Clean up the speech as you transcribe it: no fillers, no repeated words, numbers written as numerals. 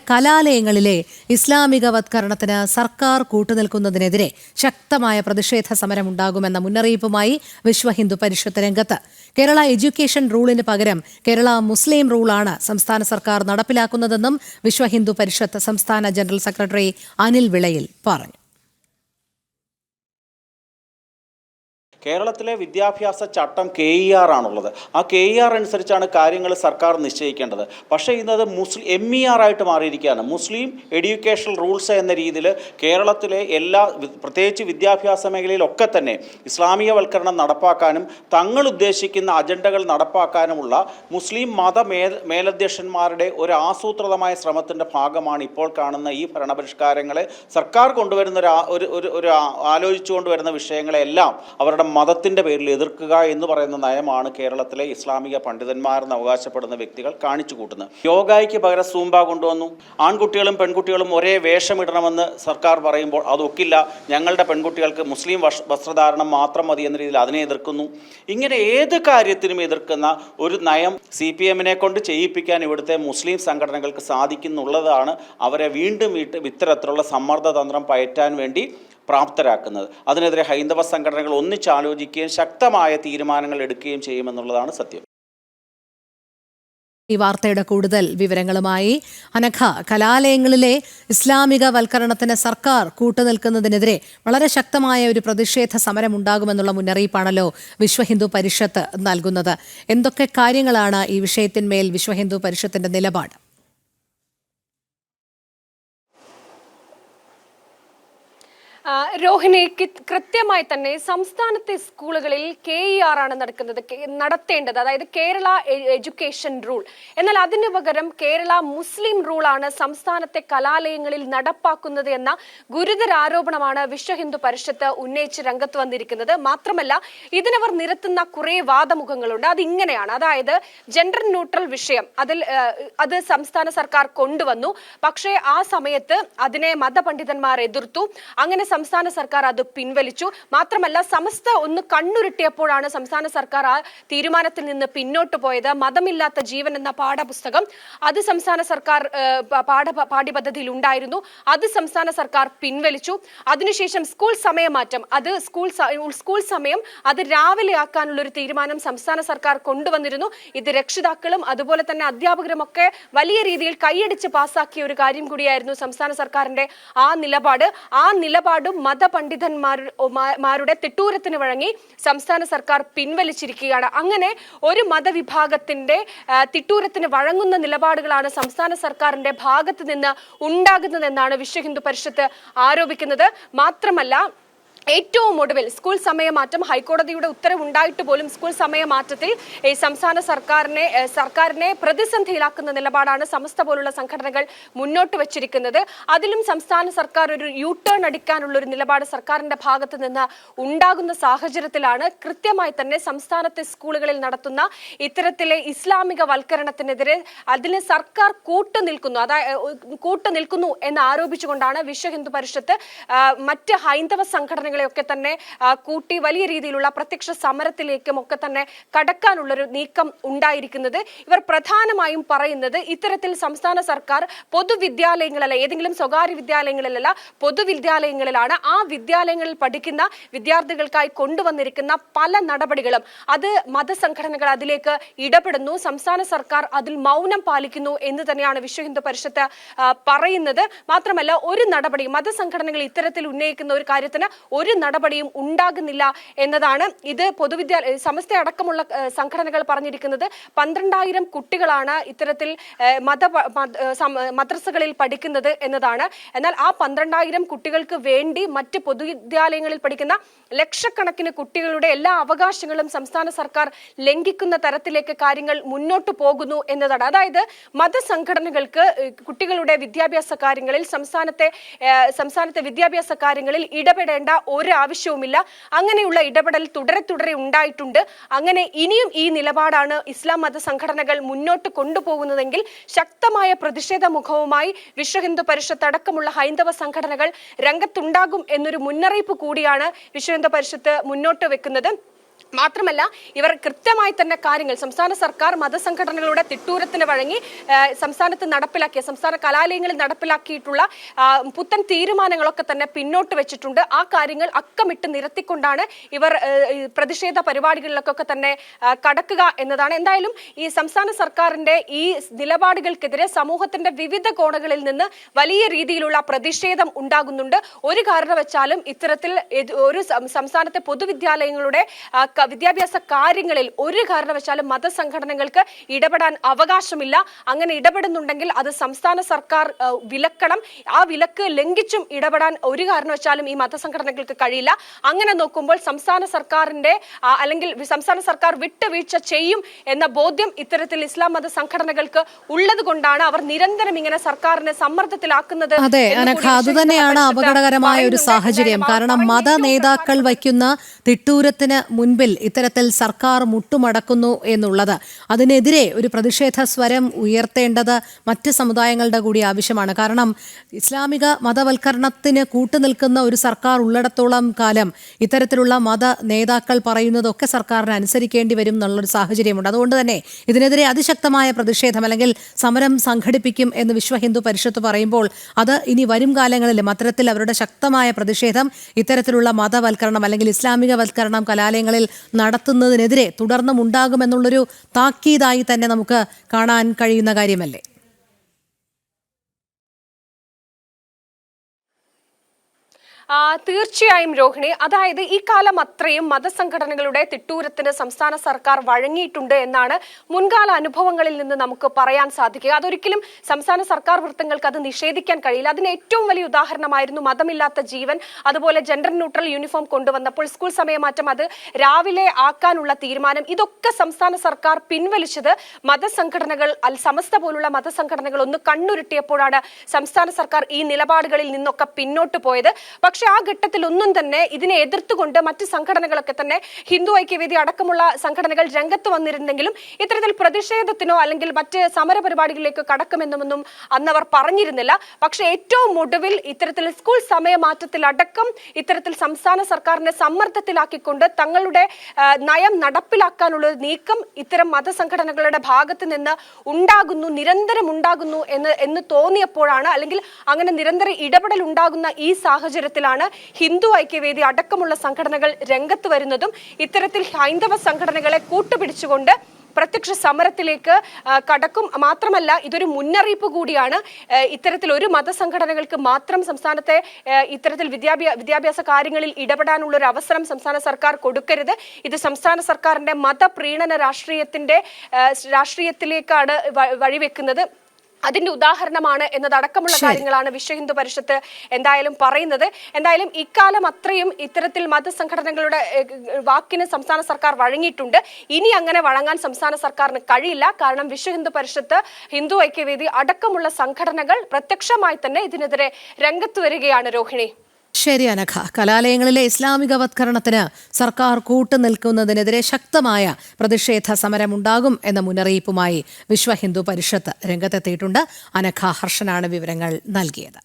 കലാലയങ്ങളിലെ ഇസ്ലാമികവത്കരണത്തിന് സർക്കാർ കൂട്ടുനിൽക്കുന്നതിനെതിരെ ശക്തമായ പ്രതിഷേധ സമരമുണ്ടാകുമെന്ന മുന്നറിയിപ്പുമായി വിശ്വ ഹിന്ദു പരിഷത്ത് രംഗത്ത്. കേരള എഡ്യൂക്കേഷൻ റൂളിന് പകരം കേരള മുസ്ലിം റൂളാണ് സംസ്ഥാന സർക്കാർ നടപ്പിലാക്കുന്നതെന്നും വിശ്വ ഹിന്ദു പരിഷത്ത് സംസ്ഥാന ജനറൽ സെക്രട്ടറി അനിൽ വിളയിൽ പറഞ്ഞു. കേരളത്തിലെ വിദ്യാഭ്യാസ ചട്ടം KER ആണുള്ളത്. ആ KER അനുസരിച്ചാണ് കാര്യങ്ങൾ സർക്കാർ നിശ്ചയിക്കേണ്ടത്. പക്ഷേ ഇന്നത് MER ആയിട്ട് മാറിയിരിക്കുകയാണ്. മുസ്ലിം എഡ്യൂക്കേഷൻ റൂൾസ് എന്ന രീതിയിൽ കേരളത്തിലെ പ്രത്യേകിച്ച് വിദ്യാഭ്യാസ മേഖലയിലൊക്കെ തന്നെ ഇസ്ലാമികവൽക്കരണം നടപ്പാക്കാനും തങ്ങൾ ഉദ്ദേശിക്കുന്ന അജണ്ടകൾ നടപ്പാക്കാനുമുള്ള മുസ്ലിം മേലധ്യക്ഷന്മാരുടെ ഒരു ആസൂത്രിതമായ ശ്രമത്തിൻ്റെ ഭാഗമാണ് ഇപ്പോൾ കാണുന്ന ഈ ഭരണപരിഷ്കാരങ്ങളെ സർക്കാർ കൊണ്ടുവരുന്ന ഒരു ആലോചിച്ചു കൊണ്ടുവരുന്ന വിഷയങ്ങളെല്ലാം അവരുടെ മതത്തിൻ്റെ പേരിൽ എതിർക്കുക എന്ന് പറയുന്ന നയമാണ് കേരളത്തിലെ ഇസ്ലാമിക പണ്ഡിതന്മാരെന്ന് അവകാശപ്പെടുന്ന വ്യക്തികൾ കാണിച്ചു കൂട്ടുന്നത്. യോഗയ്ക്ക് പകരം സൂംബ കൊണ്ടുവന്നു. ആൺകുട്ടികളും പെൺകുട്ടികളും ഒരേ വേഷമിടണമെന്ന് സർക്കാർ പറയുമ്പോൾ അതൊക്കില്ല, ഞങ്ങളുടെ പെൺകുട്ടികൾക്ക് മുസ്ലിം വസ്ത്രധാരണം മാത്രം മതി എന്ന രീതിയിൽ അതിനെ എതിർക്കുന്നു. ഇങ്ങനെ ഏത് കാര്യത്തിനും എതിർക്കുന്ന ഒരു നയം CPM-നെ കൊണ്ട് ചെയ്യിപ്പിക്കാൻ ഇവിടുത്തെ മുസ്ലിം സംഘടനകൾക്ക് സാധിക്കുന്നുള്ളതാണ് അവരെ വീണ്ടും ഇത്തരത്തിലുള്ള സമ്മർദ്ദതന്ത്രം പയറ്റാൻ വേണ്ടി പ്രാപ്തരാക്കുന്നത്. അതിനെതിരെ ഹൈന്ദവ സംഘടനകൾ ഒന്നിച്ചാലോചിക്കുകയും ശക്തമായ തീരുമാനങ്ങൾ എടുക്കുകയും ചെയ്യുമെന്നുള്ളതാണ് സത്യം. ഈ വാർത്തയുടെ കൂടുതൽ വിവരങ്ങളുമായി അനഘ. കലാലയങ്ങളിലെ ഇസ്ലാമികവൽക്കരണത്തിന് സർക്കാർ കൂട്ടുനിൽക്കുന്നതിനെതിരെ വളരെ ശക്തമായ ഒരു പ്രതിഷേധ സമരം ഉണ്ടാകുമെന്നുള്ള മുന്നറിയിപ്പാണല്ലോ വിശ്വ ഹിന്ദു പരിഷത്ത് നൽകുന്നത്. എന്തൊക്കെ കാര്യങ്ങളാണ് ഈ വിഷയത്തിന്മേൽ വിശ്വ ഹിന്ദു പരിഷത്തിന്റെ നിലപാട്? രോഹിണി, കൃത്യമായി തന്നെ സംസ്ഥാനത്തെ സ്കൂളുകളിൽ KER ആണ് നടത്തേണ്ടത്, അതായത് കേരള എഡ്യൂക്കേഷൻ റൂൾ. എന്നാൽ അതിനു പകരം കേരള മുസ്ലിം റൂളാണ് സംസ്ഥാനത്തെ കലാലയങ്ങളിൽ നടപ്പാക്കുന്നത് എന്ന ഗുരുതര ആരോപണമാണ് വിശ്വ ഹിന്ദു പരിഷത്ത് ഉന്നയിച്ച് രംഗത്ത് വന്നിരിക്കുന്നത്. മാത്രമല്ല, ഇതിനവർ നിരത്തുന്ന കുറെ വാദമുഖങ്ങളുണ്ട്. അതിങ്ങനെയാണ്, അതായത് ജെൻഡർ ന്യൂട്രൽ വിഷയം അത് സംസ്ഥാന സർക്കാർ കൊണ്ടുവന്നു. പക്ഷേ ആ സമയത്ത് അതിനെ മതപണ്ഡിതന്മാർ എതിർത്തു. അങ്ങനെ സംസ്ഥാന സർക്കാർ അത് പിൻവലിച്ചു. മാത്രമല്ല, സമസ്ത ഒന്ന് കണ്ണുരുട്ടിയപ്പോഴാണ് സംസ്ഥാന സർക്കാർ ആ തീരുമാനത്തിൽ നിന്ന് പിന്നോട്ട് പോയത്. മതമില്ലാത്ത ജീവൻ എന്ന പാഠപുസ്തകം അത് സംസ്ഥാന സർക്കാർ പാഠ്യപദ്ധതിയിൽ ഉണ്ടായിരുന്നു. അത് സംസ്ഥാന സർക്കാർ പിൻവലിച്ചു. അതിനുശേഷം സ്കൂൾ സമയമാറ്റം, അത് സ്കൂൾ സമയം അത് രാവിലെ ആക്കാനുള്ള ഒരു തീരുമാനം സംസ്ഥാന സർക്കാർ കൊണ്ടുവന്നിരുന്നു. ഇത് രക്ഷിതാക്കളും അതുപോലെ തന്നെ അധ്യാപകരും ഒക്കെ വലിയ രീതിയിൽ കൈയടിച്ച് പാസാക്കിയ ഒരു കാര്യം കൂടിയായിരുന്നു സംസ്ഥാന സർക്കാരിന്റെ ആ നിലപാടും മതപണ്ഡിതന്മാരുടെ തിട്ടൂരത്തിന് വഴങ്ങി സംസ്ഥാന സർക്കാർ പിൻവലിച്ചിരിക്കുകയാണ്. അങ്ങനെ ഒരു മതവിഭാഗത്തിന്റെ തിട്ടൂരത്തിന് വഴങ്ങുന്ന നിലപാടുകളാണ് സംസ്ഥാന സർക്കാരിന്റെ ഭാഗത്ത് നിന്ന് ഉണ്ടാകുന്നതെന്നാണ് വിശ്വ ഹിന്ദു പരിഷത്ത് ആരോപിക്കുന്നത്. മാത്രമല്ല, ഏറ്റവും ഒടുവിൽ സ്കൂൾ സമയമാറ്റം, ഹൈക്കോടതിയുടെ ഉത്തരവുണ്ടായിട്ട് പോലും സ്കൂൾ സമയമാറ്റത്തിൽ ഈ സംസ്ഥാന സർക്കാരിനെ പ്രതിസന്ധിയിലാക്കുന്ന നിലപാടാണ് സമസ്ത പോലുള്ള സംഘടനകൾ മുന്നോട്ട് വച്ചിരിക്കുന്നത്. അതിലും സംസ്ഥാന സർക്കാർ ഒരു U-ടേൺ അടിക്കാനുള്ള ഒരു നിലപാട് സർക്കാരിന്റെ ഭാഗത്ത് നിന്ന് ഉണ്ടാകുന്ന സാഹചര്യത്തിലാണ് കൃത്യമായി തന്നെ സംസ്ഥാനത്തെ സ്കൂളുകളിൽ നടത്തുന്ന ഇത്തരത്തിലെ ഇസ്ലാമിക വൽക്കരണത്തിനെതിരെ അതിന് സർക്കാർ കൂട്ടുനിൽക്കുന്നു എന്ന് ആരോപിച്ചുകൊണ്ടാണ് വിശ്വ ഹിന്ദു പരിഷത്ത് മറ്റ് ഹൈന്ദവ സംഘടനകൾ ഒക്കെ തന്നെ കൂട്ടി വലിയ രീതിയിലുള്ള പ്രത്യക്ഷ സമരത്തിലേക്കും ഒക്കെ തന്നെ കടക്കാനുള്ളൊരു നീക്കം ഉണ്ടായിരിക്കുന്നത്. ഇവർ പ്രധാനമായും പറയുന്നത് ഇത്തരത്തിൽ സംസ്ഥാന സർക്കാർ പൊതുവിദ്യാലയങ്ങളല്ല, ഏതെങ്കിലും സ്വകാര്യ വിദ്യാലയങ്ങളിലല്ല, പൊതുവിദ്യാലയങ്ങളിലാണ്. ആ വിദ്യാലയങ്ങളിൽ പഠിക്കുന്ന വിദ്യാർത്ഥികൾക്കായി കൊണ്ടുവന്നിരിക്കുന്ന പല നടപടികളും അത് മതസംഘടനകൾ അതിലേക്ക് ഇടപെടുന്നു, സംസ്ഥാന സർക്കാർ അതിൽ മൗനം പാലിക്കുന്നു എന്ന് തന്നെയാണ് വിശ്വ ഹിന്ദു പരിഷത്ത് പറയുന്നത്. മാത്രമല്ല, ഒരു നടപടി മതസംഘടനകൾ ഇത്തരത്തിൽ ഉന്നയിക്കുന്ന ഒരു കാര്യത്തിന് ഒരു നടപടിയും ഉണ്ടാകുന്നില്ല എന്നതാണ് ഇത് സമസ്ത അടക്കമുള്ള സംഘടനകൾ പറഞ്ഞിരിക്കുന്നത്. 12,000 കുട്ടികളാണ് ഇത്തരത്തിൽ മദ്രസകളിൽ പഠിക്കുന്നത് എന്നതാണ്. എന്നാൽ ആ 12,000 കുട്ടികൾക്ക് വേണ്ടി മറ്റ് പൊതുവിദ്യാലയങ്ങളിൽ പഠിക്കുന്ന ലക്ഷക്കണക്കിന് കുട്ടികളുടെ എല്ലാ അവകാശങ്ങളും സംസ്ഥാന സർക്കാർ ലംഘിക്കുന്ന തരത്തിലേക്ക് കാര്യങ്ങൾ മുന്നോട്ട് പോകുന്നു എന്നതാണ്. അതായത് മതസംഘടനകൾക്ക് കുട്ടികളുടെ വിദ്യാഭ്യാസ കാര്യങ്ങളിൽ സംസ്ഥാനത്തെ വിദ്യാഭ്യാസ കാര്യങ്ങളിൽ ഇടപെടേണ്ട ഒരു ആവശ്യവുമില്ല. അങ്ങനെയുള്ള ഇടപെടൽ തുടരെ ഉണ്ടായിട്ടുണ്ട്. അങ്ങനെ ഇനിയും ഈ നിലപാടാണ് ഇസ്ലാം മത സംഘടനകൾ മുന്നോട്ട് കൊണ്ടുപോകുന്നതെങ്കിൽ ശക്തമായ പ്രതിഷേധ മുഖവുമായി വിശ്വ ഹിന്ദു പരിഷത്ത് അടക്കമുള്ള ഹൈന്ദവ സംഘടനകൾ രംഗത്തുണ്ടാകും എന്നൊരു മുന്നറിയിപ്പ് കൂടിയാണ് വിശ്വ ഹിന്ദു പരിഷത്ത് മുന്നോട്ട് വെക്കുന്നത്. മാത്രമല്ല ഇവർ കൃത്യമായി തന്നെ കാര്യങ്ങൾ സംസ്ഥാന സർക്കാർ മതസംഘടനകളുടെ തിട്ടൂരത്തിന് വഴങ്ങി സംസ്ഥാനത്ത് നടപ്പിലാക്കിയ സംസ്ഥാന കലാലയങ്ങളിൽ നടപ്പിലാക്കിയിട്ടുള്ള പുത്തൻ തീരുമാനങ്ങളൊക്കെ തന്നെ പിന്നോട്ട് വെച്ചിട്ടുണ്ട്. ആ കാര്യങ്ങൾ അക്കമിട്ട് നിരത്തിക്കൊണ്ടാണ് ഇവർ പ്രതിഷേധ പരിപാടികളിലൊക്കെ തന്നെ കടക്കുക എന്നതാണ്. എന്തായാലും ഈ സംസ്ഥാന സർക്കാരിന്റെ ഈ നിലപാടുകൾക്കെതിരെ സമൂഹത്തിന്റെ വിവിധ കോണുകളിൽ നിന്ന് വലിയ രീതിയിലുള്ള പ്രതിഷേധം ഉണ്ടാകുന്നുണ്ട്. ഒരു കാരണവശാലും ഇത്തരത്തിൽ ഒരു സംസ്ഥാനത്തെ പൊതുവിദ്യാലയങ്ങളുടെ വിദ്യാഭ്യാസ കാര്യങ്ങളിൽ ഒരു കാരണവശാലും മതസംഘടനകൾക്ക് ഇടപെടാൻ അവകാശമില്ല. അങ്ങനെ ഇടപെടുന്നുണ്ടെങ്കിൽ അത് സംസ്ഥാന സർക്കാർ വിലക്കണം. ആ വിലക്ക് ലംഘിച്ചും ഇടപെടാൻ ഒരു കാരണവശാലും ഈ മതസംഘടനകൾക്ക് കഴിയില്ല. അങ്ങനെ നോക്കുമ്പോൾ സംസ്ഥാന സർക്കാരിന്റെ അല്ലെങ്കിൽ സംസ്ഥാന സർക്കാർ വിട്ടുവീഴ്ച ചെയ്യും എന്ന ബോധ്യം ഇത്തരത്തിൽ ഇസ്ലാം മത സംഘടനകൾക്ക് ഉള്ളത് കൊണ്ടാണ് അവർ നിരന്തരം ഇങ്ങനെ സർക്കാരിനെ സമ്മർദ്ദത്തിലാക്കുന്നത്. അതെ അനഘ, അതുതന്നെയാണ് അപകടകരമായ ഒരു സാഹചര്യം. കാരണം മത നേതാക്കൾ വയ്ക്കുന്ന തിട്ടൂരത്തിന് മുൻപിൽ ഇത്തരത്തിൽ സർക്കാർ മുട്ടുമടക്കുന്നു എന്നുള്ളത്, അതിനെതിരെ ഒരു പ്രതിഷേധ സ്വരം ഉയർത്തേണ്ടത് മറ്റ് സമുദായങ്ങളുടെ കൂടി ആവശ്യമാണ്. കാരണം ഇസ്ലാമിക മതവൽക്കരണത്തിന് കൂട്ടുനിൽക്കുന്ന ഒരു സർക്കാർ ഉള്ളിടത്തോളം കാലം ഇത്തരത്തിലുള്ള മത നേതാക്കൾ പറയുന്നതൊക്കെ സർക്കാരിന് അനുസരിക്കേണ്ടി വരും എന്നുള്ളൊരു സാഹചര്യമുണ്ട്. അതുകൊണ്ട് തന്നെ ഇതിനെതിരെ അതിശക്തമായ പ്രതിഷേധം അല്ലെങ്കിൽ സമരം സംഘടിപ്പിക്കും എന്ന് വിശ്വ ഹിന്ദു പരിഷത്ത് പറയുമ്പോൾ അത് ഇനി വരും കാലങ്ങളിലും അത്തരത്തിൽ അവരുടെ ശക്തമായ പ്രതിഷേധം ഇത്തരത്തിലുള്ള മതവൽക്കരണം അല്ലെങ്കിൽ ഇസ്ലാമികവൽക്കരണം കലാലയങ്ങളിൽ നടത്തുന്നതിനെതിരെ തുടർന്നും ഉണ്ടാകുമെന്നുള്ളൊരു താക്കീതായി തന്നെ നമുക്ക് കാണാൻ കഴിയുന്ന കാര്യമല്ലേ? തീർച്ചയായും രോഹിണി, അതായത് ഈ കാലം അത്രയും മതസംഘടനകളുടെ തിട്ടൂരത്തിന് സംസ്ഥാന സർക്കാർ വഴങ്ങിയിട്ടുണ്ട് എന്നാണ് മുൻകാല അനുഭവങ്ങളിൽ നിന്ന് നമുക്ക് പറയാൻ സാധിക്കുക. അതൊരിക്കലും സംസ്ഥാന സർക്കാർ വൃത്തങ്ങൾക്ക് അത് നിഷേധിക്കാൻ കഴിയില്ല. അതിന് ഏറ്റവും വലിയ ഉദാഹരണമായിരുന്നു മതമില്ലാത്ത ജീവൻ, അതുപോലെ ജെൻഡർ ന്യൂട്രൽ യൂണിഫോം കൊണ്ടുവന്നപ്പോൾ സ്കൂൾ സമയമാറ്റം അത് രാവിലെ ആക്കാനുള്ള തീരുമാനം, ഇതൊക്കെ സംസ്ഥാന സർക്കാർ പിൻവലിച്ചത് മതസംഘടനകൾ സമസ്ത പോലുള്ള മതസംഘടനകൾ ഒന്ന് കണ്ണുരുട്ടിയപ്പോഴാണ് സംസ്ഥാന സർക്കാർ ഈ നിലപാടുകളിൽ നിന്നൊക്കെ പിന്നോട്ട് പോയത്. പക്ഷെ ആ ഘട്ടത്തിൽ ഒന്നും തന്നെ ഇതിനെ എതിർത്തുകൊണ്ട് മറ്റ് സംഘടനകളൊക്കെ തന്നെ ഹിന്ദു ഐക്യവേദി അടക്കമുള്ള സംഘടനകൾ രംഗത്ത് വന്നിരുന്നെങ്കിലും ഇത്തരത്തിൽ പ്രതിഷേധത്തിനോ അല്ലെങ്കിൽ മറ്റ് സമരപരിപാടികളിലേക്ക് കടക്കുമെന്നൊന്നും അന്നവർ പറഞ്ഞിരുന്നില്ല. പക്ഷെ ഏറ്റവും ഒടുവിൽ ഇത്തരത്തിൽ സ്കൂൾ സമയമാറ്റത്തിലടക്കം ഇത്തരത്തിൽ സംസ്ഥാന സർക്കാരിനെ സമ്മർദ്ദത്തിലാക്കിക്കൊണ്ട് തങ്ങളുടെ നയം നടപ്പിലാക്കാനുള്ള നീക്കം ഇത്തരം മതസംഘടനകളുടെ ഭാഗത്ത് നിന്ന് ഉണ്ടാകുന്നു, നിരന്തരം ഉണ്ടാകുന്നു എന്ന് തോന്നിയപ്പോഴാണ്, അല്ലെങ്കിൽ അങ്ങനെ നിരന്തര ഇടപെടൽ ഉണ്ടാകുന്ന ഈ സാഹചര്യത്തിലാണ് ഹിന്ദു ഐക്യവേദി അടക്കമുള്ള സംഘടനകൾ രംഗത്ത് വരുന്നതും ഇത്തരത്തിൽ ഹൈന്ദവ സംഘടനകളെ കൂട്ടുപിടിച്ചുകൊണ്ട് പ്രത്യക്ഷ സമരത്തിലേക്ക് കടക്കും. മാത്രമല്ല ഇതൊരു മുന്നറിയിപ്പ് കൂടിയാണ്. ഇത്തരത്തിൽ ഒരു മതസംഘടനകൾക്ക് മാത്രം സംസ്ഥാനത്തെ ഇത്തരത്തിൽ വിദ്യാഭ്യാസ കാര്യങ്ങളിൽ ഇടപെടാനുള്ള ഒരു അവസരം സംസ്ഥാന സർക്കാർ കൊടുക്കരുത്. ഇത് സംസ്ഥാന സർക്കാരിന്റെ മതപ്രീണന രാഷ്ട്രീയത്തിലേക്കാണ് വഴിവെക്കുന്നത്. അതിന്റെ ഉദാഹരണമാണ് എന്നതടക്കമുള്ള കാര്യങ്ങളാണ് വിശ്വ ഹിന്ദു പരിഷത്ത് എന്തായാലും പറയുന്നത്. എന്തായാലും ഇക്കാലം അത്രയും ഇത്തരത്തിൽ മതസംഘടനകളുടെ വാക്കിന് സംസ്ഥാന സർക്കാർ വഴങ്ങിയിട്ടുണ്ട്. ഇനി അങ്ങനെ വഴങ്ങാൻ സംസ്ഥാന സർക്കാരിന് കഴിയില്ല. കാരണം വിശ്വ ഹിന്ദു പരിഷത്ത്, ഹിന്ദു ഐക്യവേദി അടക്കമുള്ള സംഘടനകൾ പ്രത്യക്ഷമായി തന്നെ ഇതിനെതിരെ രംഗത്ത് വരികയാണ്. രോഹിണി, ശരി അനഘ, കലാലയങ്ങളിലെ ഇസ്ലാമികവത്കരണത്തിന് സർക്കാർ കൂട്ടുനിൽക്കുന്നതിനെതിരെ ശക്തമായ പ്രതിഷേധ സമരമുണ്ടാകും എന്ന മുന്നറിയിപ്പുമായി വിശ്വ ഹിന്ദു പരിഷത്ത് രംഗത്തെത്തിയിട്ടുണ്ട്. അനഘ ഹർഷനാണ് വിവരങ്ങൾ നൽകിയത്.